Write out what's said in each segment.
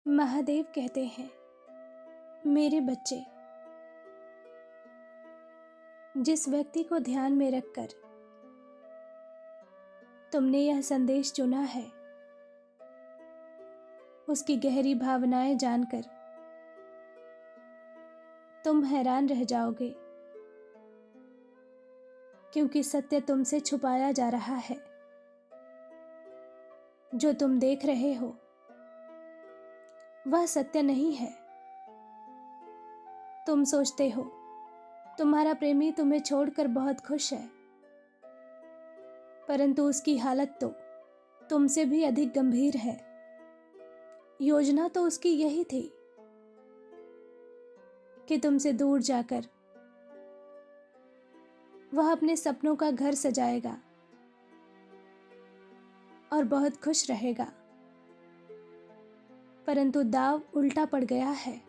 महादेव कहते हैं, मेरे बच्चे, जिस व्यक्ति को ध्यान में रखकर तुमने यह संदेश चुना है, उसकी गहरी भावनाएं जानकर तुम हैरान रह जाओगे, क्योंकि सत्य तुमसे छुपाया जा रहा है। जो तुम देख रहे हो वह सत्य नहीं है। तुम सोचते हो तुम्हारा प्रेमी तुम्हें छोड़कर बहुत खुश है, परंतु उसकी हालत तो तुमसे भी अधिक गंभीर है। योजना तो उसकी यही थी कि तुमसे दूर जाकर वह अपने सपनों का घर सजाएगा और बहुत खुश रहेगा, परंतु दाव उल्टा पड़ गया है।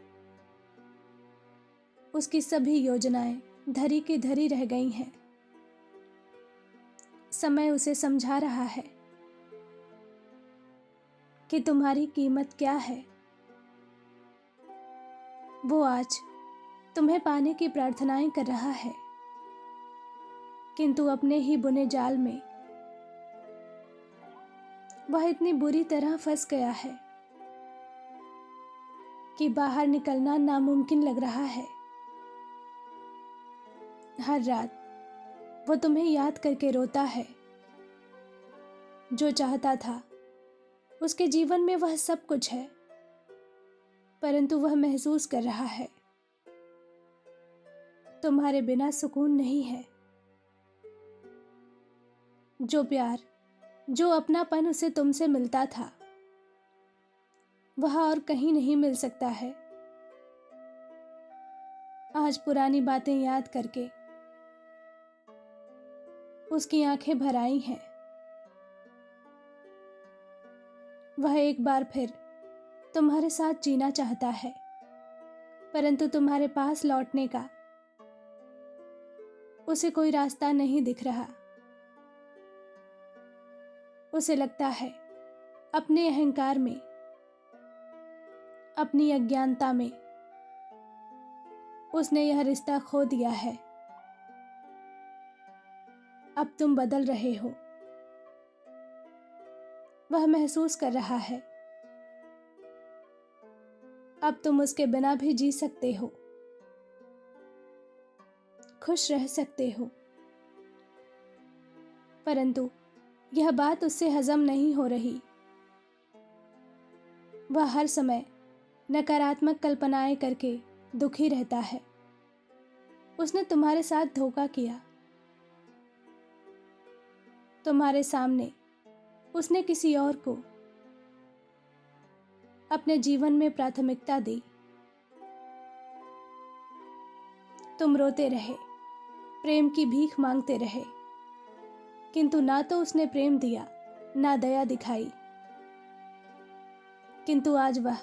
उसकी सभी योजनाएं धरी की धरी रह गई हैं। समय उसे समझा रहा है कि तुम्हारी कीमत क्या है। वो आज तुम्हें पाने की प्रार्थनाएं कर रहा है, किंतु अपने ही बुने जाल में वह इतनी बुरी तरह फंस गया है कि बाहर निकलना नामुमकिन लग रहा है। हर रात वो तुम्हें याद करके रोता है। जो चाहता था उसके जीवन में वह सब कुछ है, परंतु वह महसूस कर रहा है तुम्हारे बिना सुकून नहीं है। जो प्यार, जो अपनापन उसे तुमसे मिलता था, वह और कहीं नहीं मिल सकता है। आज पुरानी बातें याद करके उसकी आंखें भर आई हैं। वह एक बार फिर तुम्हारे साथ जीना चाहता है, परंतु तुम्हारे पास लौटने का उसे कोई रास्ता नहीं दिख रहा। उसे लगता है अपने अहंकार में, अपनी अज्ञानता में उसने यह रिश्ता खो दिया है। अब तुम बदल रहे हो, वह महसूस कर रहा है। अब तुम उसके बिना भी जी सकते हो, खुश रह सकते हो, परंतु यह बात उससे हजम नहीं हो रही। वह हर समय नकारात्मक कल्पनाएं करके दुखी रहता है। उसने तुम्हारे साथ धोखा किया। तुम्हारे सामने उसने किसी और को अपने जीवन में प्राथमिकता दी। तुम रोते रहे, प्रेम की भीख मांगते रहे, किंतु ना तो उसने प्रेम दिया, ना दया दिखाई। किंतु आज वह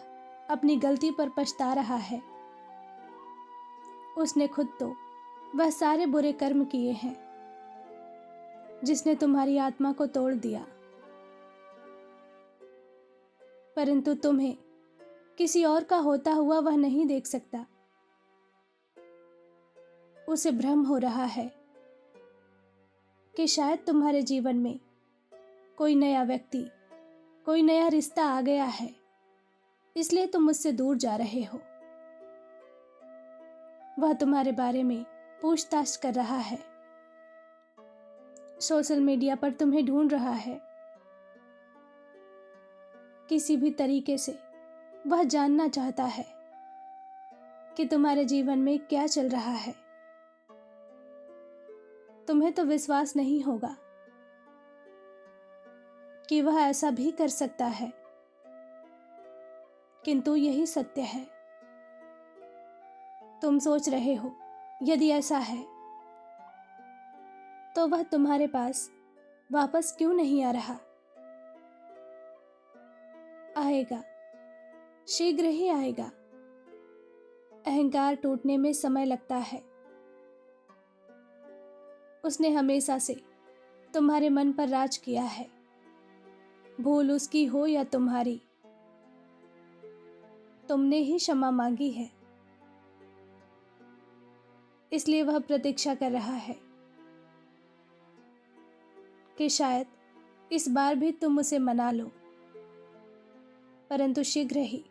अपनी गलती पर पछता रहा है। उसने खुद तो वह सारे बुरे कर्म किए हैं जिसने तुम्हारी आत्मा को तोड़ दिया, परंतु तुम्हें किसी और का होता हुआ वह नहीं देख सकता। उसे भ्रम हो रहा है कि शायद तुम्हारे जीवन में कोई नया व्यक्ति, कोई नया रिश्ता आ गया है, इसलिए तुम मुझसे दूर जा रहे हो। वह तुम्हारे बारे में पूछताछ कर रहा है, सोशल मीडिया पर तुम्हें ढूंढ रहा है। किसी भी तरीके से वह जानना चाहता है कि तुम्हारे जीवन में क्या चल रहा है। तुम्हें तो विश्वास नहीं होगा कि वह ऐसा भी कर सकता है, किंतु यही सत्य है। तुम सोच रहे हो यदि ऐसा है तो वह तुम्हारे पास वापस क्यों नहीं आ रहा। आएगा, शीघ्र ही आएगा। अहंकार टूटने में समय लगता है। उसने हमेशा से तुम्हारे मन पर राज किया है। भूल उसकी हो या तुम्हारी, तुमने ही क्षमा मांगी है, इसलिए वह प्रतीक्षा कर रहा है कि शायद इस बार भी तुम उसे मना लो। परंतु शीघ्र ही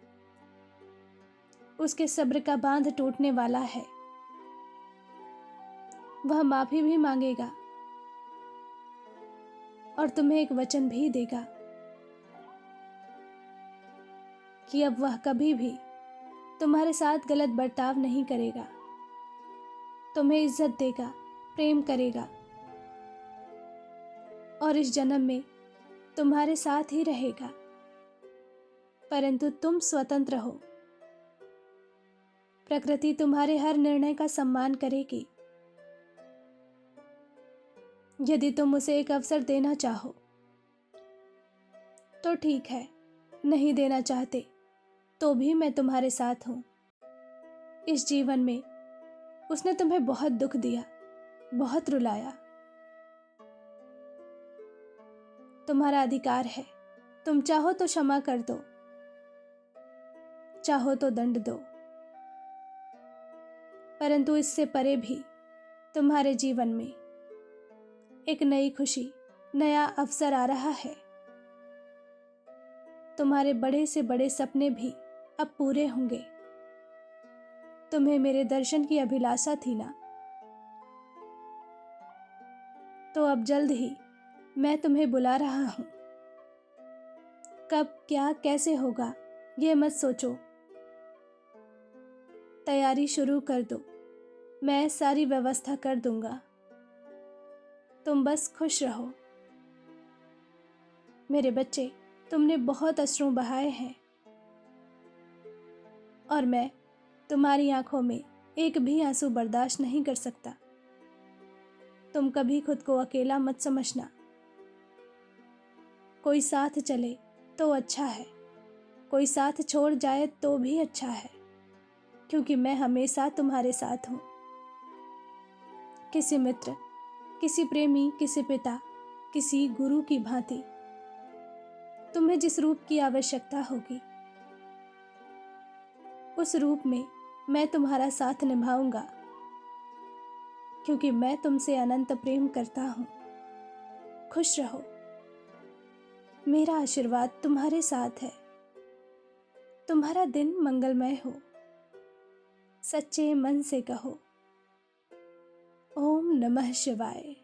उसके सब्र का बांध टूटने वाला है। वह माफी भी मांगेगा और तुम्हें एक वचन भी देगा कि अब वह कभी भी तुम्हारे साथ गलत बर्ताव नहीं करेगा, तुम्हें इज्जत देगा, प्रेम करेगा और इस जन्म में तुम्हारे साथ ही रहेगा। परंतु तुम स्वतंत्र हो। प्रकृति तुम्हारे हर निर्णय का सम्मान करेगी। यदि तुम उसे एक अवसर देना चाहो तो ठीक है, नहीं देना चाहते तो भी मैं तुम्हारे साथ हूं। इस जीवन में उसने तुम्हें बहुत दुख दिया, बहुत रुलाया। तुम्हारा अधिकार है, तुम चाहो तो क्षमा कर दो, चाहो तो दंड दो। परंतु इससे परे भी तुम्हारे जीवन में एक नई खुशी, नया अवसर आ रहा है। तुम्हारे बड़े से बड़े सपने भी अब पूरे होंगे। तुम्हें मेरे दर्शन की अभिलाषा थी ना, तो अब जल्द ही मैं तुम्हें बुला रहा हूं। कब, क्या, कैसे होगा ये मत सोचो, तैयारी शुरू कर दो, मैं सारी व्यवस्था कर दूंगा। तुम बस खुश रहो। मेरे बच्चे, तुमने बहुत अश्रु बहाए हैं और मैं तुम्हारी आंखों में एक भी आंसू बर्दाश्त नहीं कर सकता। तुम कभी खुद को अकेला मत समझना। कोई साथ चले तो अच्छा है, कोई साथ छोड़ जाए तो भी अच्छा है, क्योंकि मैं हमेशा तुम्हारे साथ हूं। किसी मित्र, किसी प्रेमी, किसी पिता, किसी गुरु की भांति तुम्हें जिस रूप की आवश्यकता होगी उस रूप में मैं तुम्हारा साथ निभाऊंगा, क्योंकि मैं तुमसे अनंत प्रेम करता हूं। खुश रहो। मेरा आशीर्वाद तुम्हारे साथ है। तुम्हारा दिन मंगलमय हो। सच्चे मन से कहो, ओम नमः शिवाय।